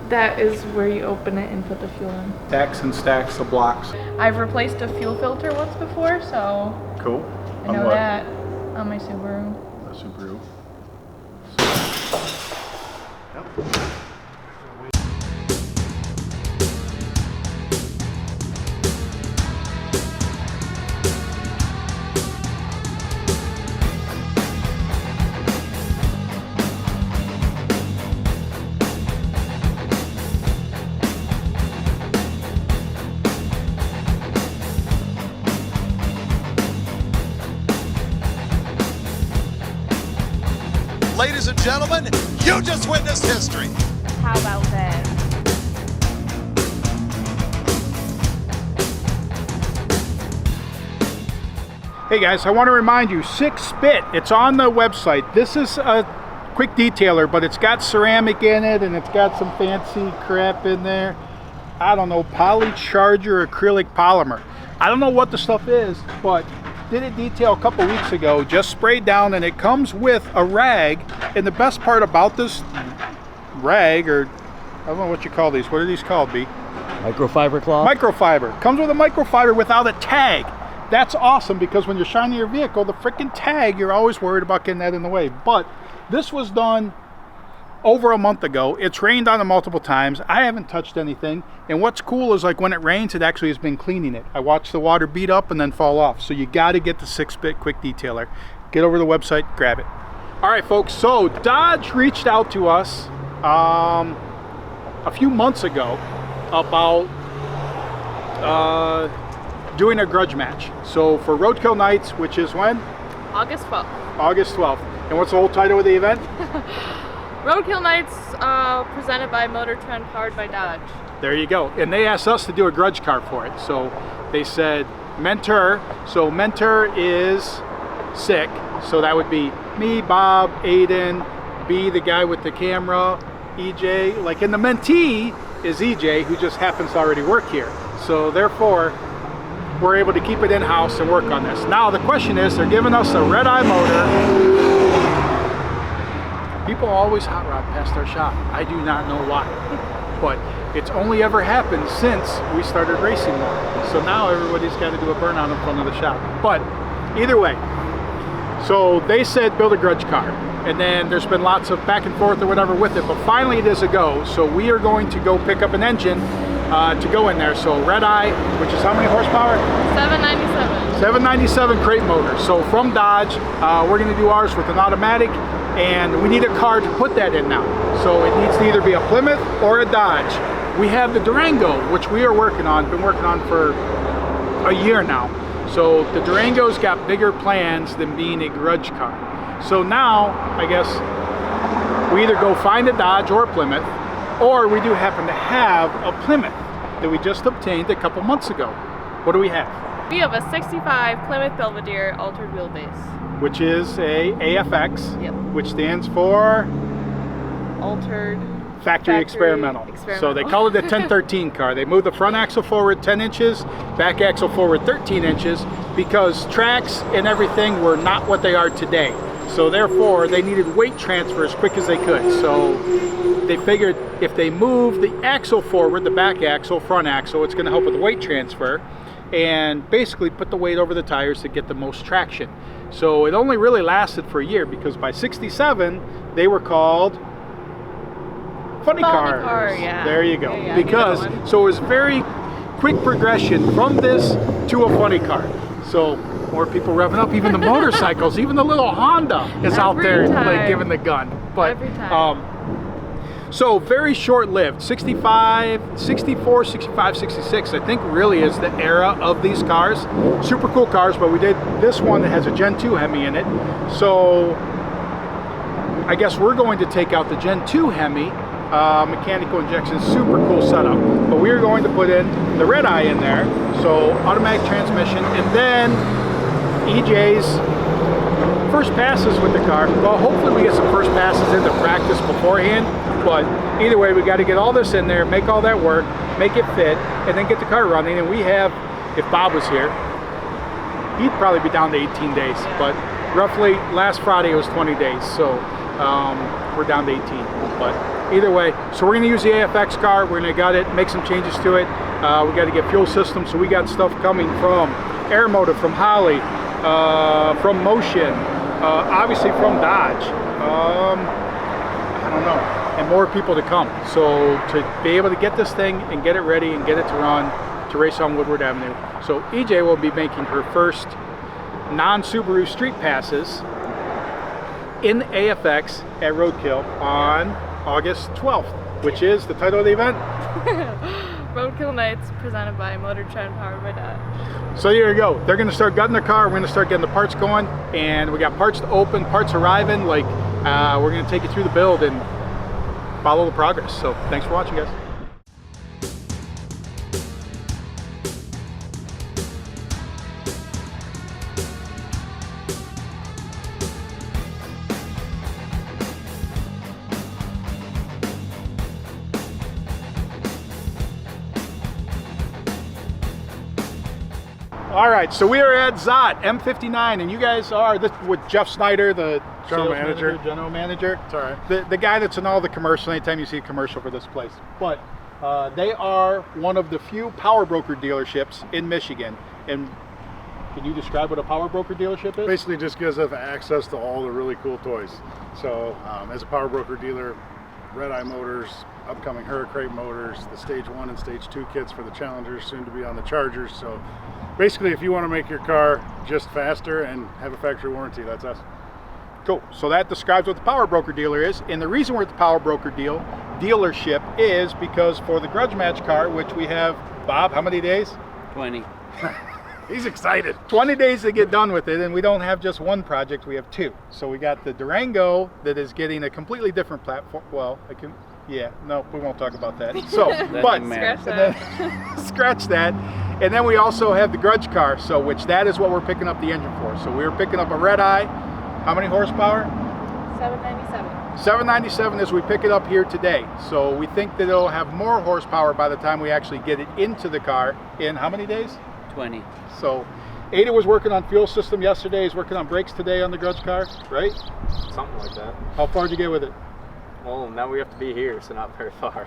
That is where you open it and put the fuel in. Stacks and stacks of blocks. I've replaced a fuel filter once before, so Cool. I know that on my Subaru. A Subaru. Yep. Ladies and gentlemen, you just witnessed history. How about that? Hey guys, I want to remind you, Sick Spit, it's on the website. This is a quick detailer, but it's got ceramic in it and it's got some fancy crap in there. I don't know, polycharger acrylic polymer. I don't know what the stuff is, but did a detail a couple weeks ago, just sprayed down, and it comes with a rag. And the best part about this rag, or I don't know what you call these, what are these called, B? Microfiber cloth? Microfiber. Comes with a microfiber without a tag. That's awesome, because when you're shining your vehicle, the freaking tag, you're always worried about getting that in the way. But this was done over a month ago. It's rained on it multiple times. I haven't touched anything. And what's cool is, like, when it rains, it actually has been cleaning it. I watch the water beat up and then fall off. So you got to get the 6-bit quick detailer. Get over to the website, grab it. All right, folks. So Dodge reached out to us a few months ago about doing a grudge match. So for Roadkill Nights, which is when? August 12th. August 12th. And what's the whole title of the event? Roadkill Nights, presented by Motor Trend, powered by Dodge. There you go. And they asked us to do a grudge car for it. So they said mentor. So mentor is sick. So that would be me, Bob, Aiden, B, the guy with the camera, EJ. Like, and the mentee is EJ, who just happens to already work here. So therefore, we're able to keep it in-house and work on this. Now the question is, they're giving us a Redeye motor. People always hot rod past our shop. I do not know why, but it's only ever happened since we started racing more. So now everybody's got to do a burnout in front of the shop. But either way, so they said build a grudge car, and then there's been lots of back and forth or whatever with it, but finally it is a go. So we are going to go pick up an engine to go in there. So Redeye, which is how many horsepower? 797. 797 crate motor. So from Dodge, we're going to do ours with an automatic, and we need a car to put that in now. So it needs to either be a Plymouth or a Dodge. We have the Durango, which we are working on, been working on for a year now. So the Durango's got bigger plans than being a grudge car. So now, I guess, we either go find a Dodge or a Plymouth, or we do happen to have a Plymouth that we just obtained a couple months ago. What do we have? We have a 65 Plymouth Belvedere altered wheelbase. Which is a AFX, Yep. which stands for Altered Factory Experimental. So they call it a 1013 car. They move the front axle forward 10 inches, back axle forward 13 inches, because tracks and everything were not what they are today. So therefore, they needed weight transfer as quick as they could. So they figured if they move the axle forward, the back axle, front axle, it's going to help with the weight transfer, and basically put the weight over the tires to get the most traction. So it only really lasted for a year, because by 67 they were called funny cars. Car, yeah. There you go. Yeah, because so it was very quick progression from this to a funny car. So more people revving up, even the motorcycles, even the little Honda is out there like giving the gun. But every time. so very short-lived. 65, 64, 65, 66, I think really is the era of these cars. Super cool cars, but we did this one that has a Gen 2 Hemi in it. So I guess we're going to take out the Gen 2 Hemi, mechanical injection, super cool setup. But we are going to put in the Redeye in there, so automatic transmission, and then EJ's first passes with the car. Well, hopefully we get some first passes into practice beforehand, but either way, we got to get all this in there, make all that work, make it fit, and then get the car running. And we have, if Bob was here, he'd probably be down to 18 days, but roughly last Friday it was 20 days. So we're down to 18. But either way, so we're gonna use the AFX car. We're gonna make some changes to it. We got to get fuel system, so we got stuff coming from Aeromotive, from Holly, from Motion, obviously from Dodge. I don't know, and more people to come. So to be able to get this thing and get it ready and get it to run, to race on Woodward Avenue. So EJ will be making her first non-Subaru street passes in AFX at Roadkill on August 12th, which is the title of the event. Roadkill Nights, presented by Motor Trend, powered by Dodge. So here you go. They're going to start gutting the car. We're going to start getting the parts going, and we got parts to open, parts arriving. Like we're going to take you through the build and follow the progress. So thanks for watching, guys. All right, so we are at Szott M59, and you guys are with Jeff Snyder, the general manager. It's all right. The guy that's in all the commercials. Anytime you see a commercial for this place, but they are one of the few power broker dealerships in Michigan. And can you describe what a power broker dealership is? Basically, just gives us access to all the really cool toys. So, as a power broker dealer, Redeye motors, upcoming Hurricane motors, the Stage 1 and Stage 2 kits for the Challengers, soon to be on the Chargers. So basically, if you want to make your car just faster and have a factory warranty, that's us. Cool. So that describes what the power broker dealer is. And the reason we're at the power broker dealership is because for the Grudge match car, which we have, Bob, how many days? 20. He's excited. 20 days to get done with it, and we don't have just one project, we have two. So we got the Durango that is getting a completely different platform. Well, we won't talk about that. So, but Scratch that. scratch that. And then we also have the Grudge car, so that is what we're picking up the engine for. So we're picking up a Redeye. How many horsepower? 797. 797 as we pick it up here today. So we think that it'll have more horsepower by the time we actually get it into the car in how many days? 20. So Ada was working on fuel system yesterday. He's working on brakes today on the Grudge car, right? Something like that. How far did you get with it? Well, now we have to be here, so not very far.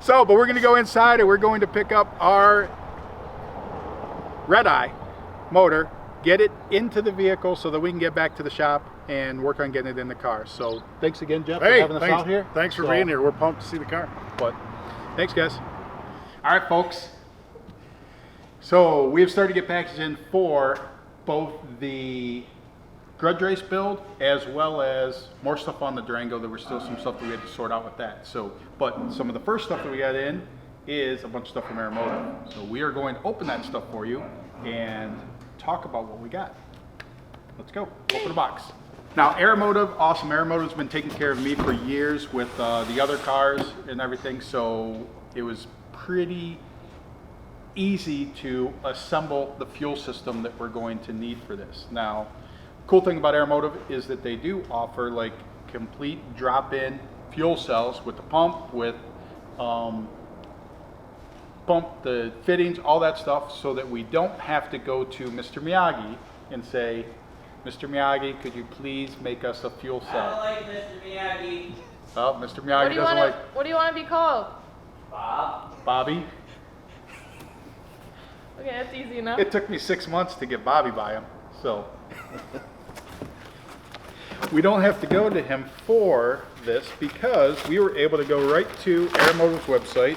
So, but we're going to go inside and we're going to pick up our Redeye motor, get it into the vehicle so that we can get back to the shop and work on getting it in the car. So thanks again, Jeff, for having us out here. Thanks for being here. We're pumped to see the car. But thanks, guys. All right, folks. So we have started to get packaged in for both the Grudge race build as well as more stuff on the Durango. There was still some stuff that we had to sort out with that. So, but some of the first stuff that we got in is a bunch of stuff from Aeromotive. So we are going to open that stuff for you and talk about what we got. Let's go. Open the box. Now, Aeromotive, awesome. Aeromotive's been taking care of me for years with the other cars and everything. So it was pretty easy to assemble the fuel system that we're going to need for this. Now, cool thing about Aeromotive is that they do offer like complete drop-in fuel cells with the pump, with the fittings, all that stuff, so that we don't have to go to Mr. Miyagi and say, Mr. Miyagi, could you please make us a fuel cell? I don't like Mr. Miyagi. Oh, Mr. Miyagi doesn't like... What do you want to be called? Bob. Bobby. Okay, that's easy enough. It took me 6 months to get Bobby by him, so... We don't have to go to him for this because we were able to go right to Aeromotive's website.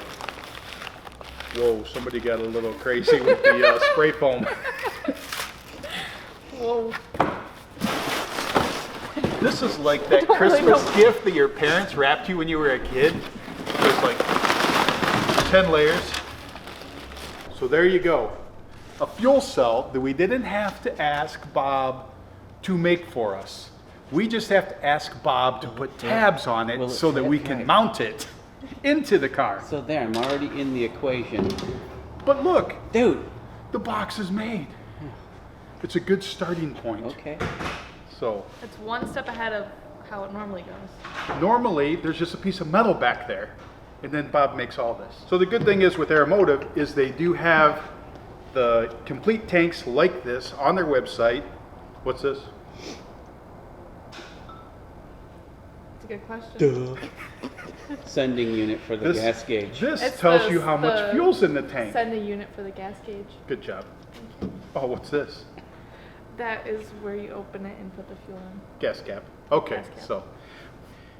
Whoa, somebody got a little crazy with the spray foam. Whoa. This is like that Christmas gift that your parents wrapped you when you were a kid. There's like 10 layers. So there you go. A fuel cell that we didn't have to ask Bob to make for us. We just have to ask Bob to put tabs on it so that we can mount it into the car. So there, I'm already in the equation. But look, Dude. the box is made. It's a good starting point. Okay. So It's one step ahead of how it normally goes. normally there's just a piece of metal back there, and then Bob makes all this. So the good thing is with Aeromotive is they do have the complete tanks like this on their website. What's this? That's a good question. Sending unit for the gas gauge. This It's tells the- you how much the fuel's in the tank. Send a unit for the gas gauge. Good job. Oh, what's this? That is where you open it and put the fuel in. Gas cap. Okay, Gas cap. so,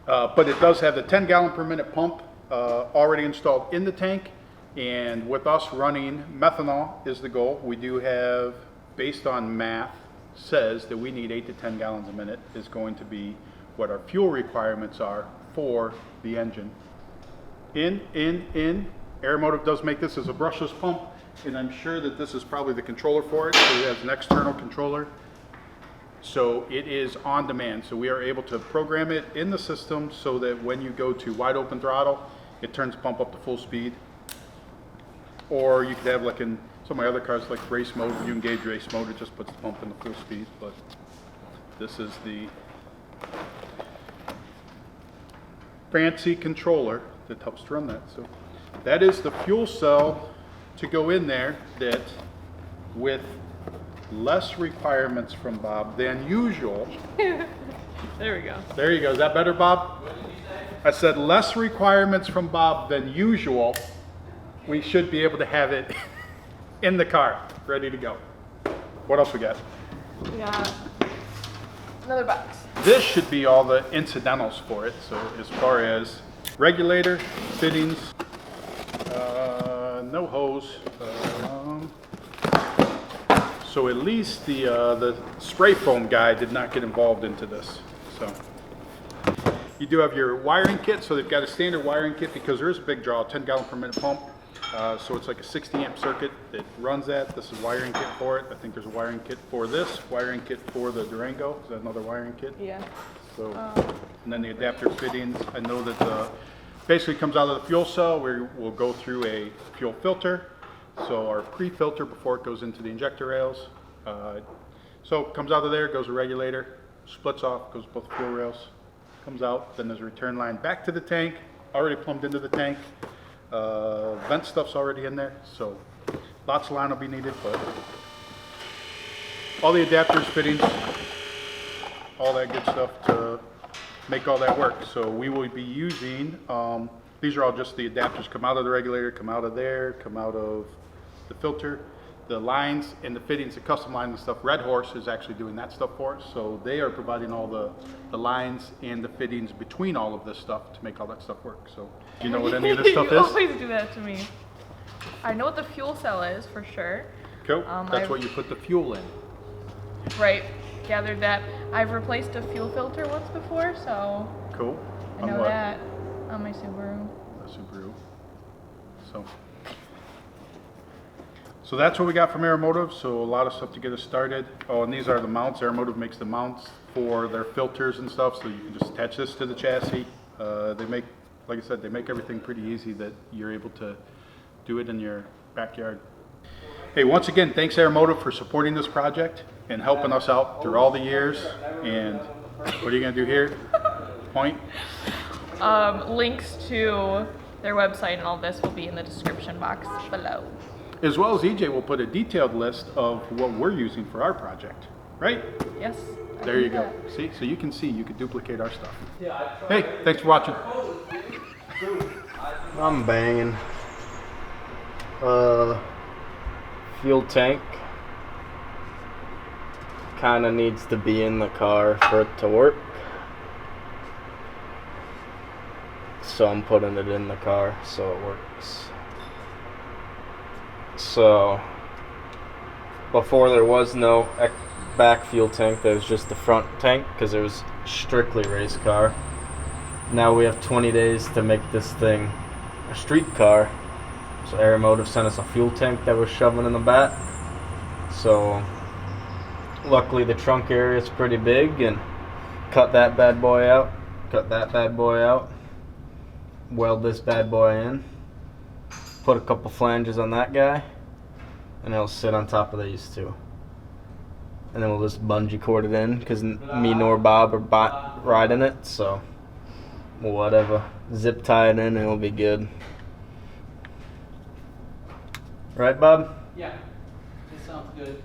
but it does have the 10 gallon per minute pump already installed in the tank. And with us running methanol is the goal. We do have, based on math, says that we need 8 to 10 gallons a minute is going to be what our fuel requirements are for the engine. In. Aeromotive does make this as a brushless pump, and I'm sure that this is probably the controller for it. So it has an external controller. So it is on demand. So we are able to program it in the system so that when you go to wide open throttle, it turns the pump up to full speed. Or you could have, like in some of my other cars, like race mode, you engage race mode, it just puts the pump into full speed. But this is the fancy controller that helps to run that. So that is the fuel cell to go in there, that with less requirements from Bob than usual. There we go. There you go. Is that better, Bob? I said less requirements from Bob than usual. We should be able to have it in the car, ready to go. What else we got? We got another box. This should be all the incidentals for it. So as far as regulator, fittings, no hose. So at least the spray foam guy did not get involved into this. So you do have your wiring kit. So they've got a standard wiring kit because there is a big draw, 10 gallon per minute pump. So it's like a 60 amp circuit that runs that. This is a wiring kit for it. I think there's a wiring kit for this, wiring kit for the Durango. Is that another wiring kit? Yeah. So, and then the adapter fittings. I know that basically comes out of the fuel cell where we'll go through a fuel filter. So our pre-filter before it goes into the injector rails. So it comes out of there, goes a regulator, splits off, goes both fuel rails, comes out. Then there's a return line back to the tank, already plumbed into the tank. Vent stuff's already in there, so lots of line will be needed, but all the adapters, fittings, all that good stuff to make all that work. So we will be using, these are all just the adapters, come out of the regulator, come out of there, come out of the filter. The lines and the fittings, the custom lines and stuff, Red Horse is actually doing that stuff for us. So they are providing all the lines and the fittings between all of this stuff to make all that stuff work. So do you know what any of this stuff You is? always do that to me. I know what the fuel cell is for sure. Cool. That's I've- what you put the fuel in. Right. Gathered that. I've replaced a fuel filter once before, so Cool. I On know what? that on my Subaru. A Subaru. So that's what we got from Aeromotive. So a lot of stuff to get us started. Oh, and these are the mounts. Aeromotive makes the mounts for their filters and stuff. So you can just attach this to the chassis. They make, like I said, they make everything pretty easy that you're able to do it in your backyard. Hey, once again, thanks Aeromotive for supporting this project and helping us out through all the years. And what are you gonna do here? Point. Links to their website and all this will be in the description box below. As well as EJ will put a detailed list of what we're using for our project, right? Yes. I There can you do go. that. See, so you can see, you could duplicate our stuff. Hey, thanks for watching. I'm banging. Fuel tank kind of needs to be in the car for it to work. So I'm putting it in the car so it works. So before there was no back fuel tank, there was just the front tank because it was strictly race car. Now we have 20 days to make this thing a street car. So Aeromotive sent us a fuel tank that we're shoving in the back. So luckily the trunk area is pretty big, and cut that bad boy out, cut that bad boy out, weld this bad boy in, put a couple flanges on that guy, and it'll sit on top of these two. And then we'll just bungee cord it in because me nor Bob are riding it, so whatever. Zip tie it in and it'll be good. Right, Bob? Yeah, this sounds good.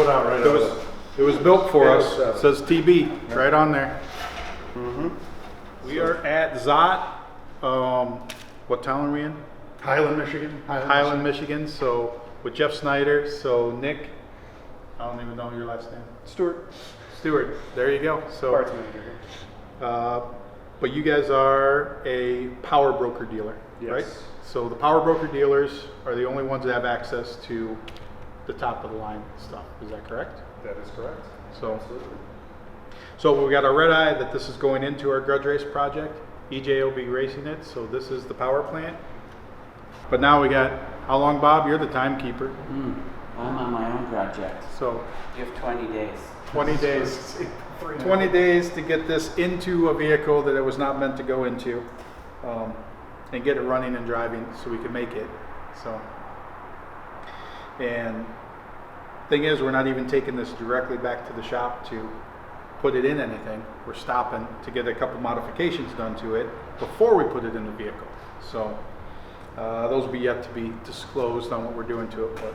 put out right away. It was built for us. 807. It says TB right on there. We are at Szott. What town are we in? Highland, Michigan. Highland, Michigan. So with Jeff Snyder. So Nick, I don't even know your last name. Stewart. Stewart. There you go. So, Parts manager. but you guys are a power broker dealer, Yes. right? So the power broker dealers are the only ones that have access to the top of the line stuff. Is that correct? That is correct. So, Absolutely. so we got our Redeye that this is going into our Grudge race project. EJ will be racing it. So this is the power plant. But now we got, how long, Bob? You're the timekeeper. I'm on my own project. So You have 20 days. 20 days. 20 days to get this into a vehicle that it was not meant to go into, and get it running and driving so we can make it. So, and thing is, we're not even taking this directly back to the shop to put it in anything. We're stopping to get a couple modifications done to it before we put it in the vehicle. So those will be yet to be disclosed on what we're doing to it, but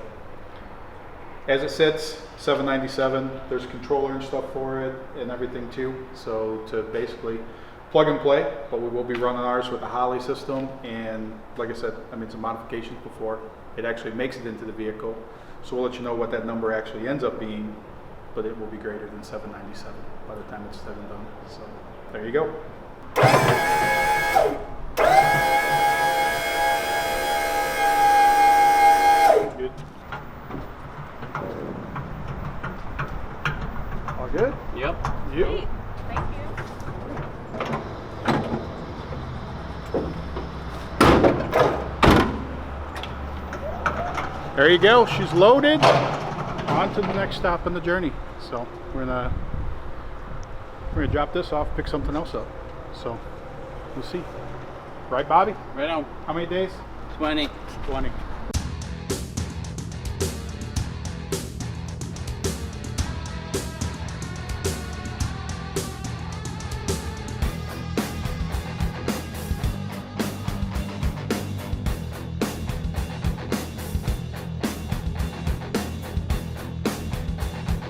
as it sits, $797. There's a controller and stuff for it and everything too. So to basically plug and play, but we will be running ours with the Holly system. And like I said, I made some modifications before it actually makes it into the vehicle. So we'll let you know what that number actually ends up being, but it will be greater than $797 by the time it's said and done. So there you go. Good. All good? Yep. You? Thank you. There you go. She's loaded. On to the next stop in the journey. So we're gonna drop this off, pick something else up. So we'll see. Right, Bobby? Right on. How many days? 20. 20.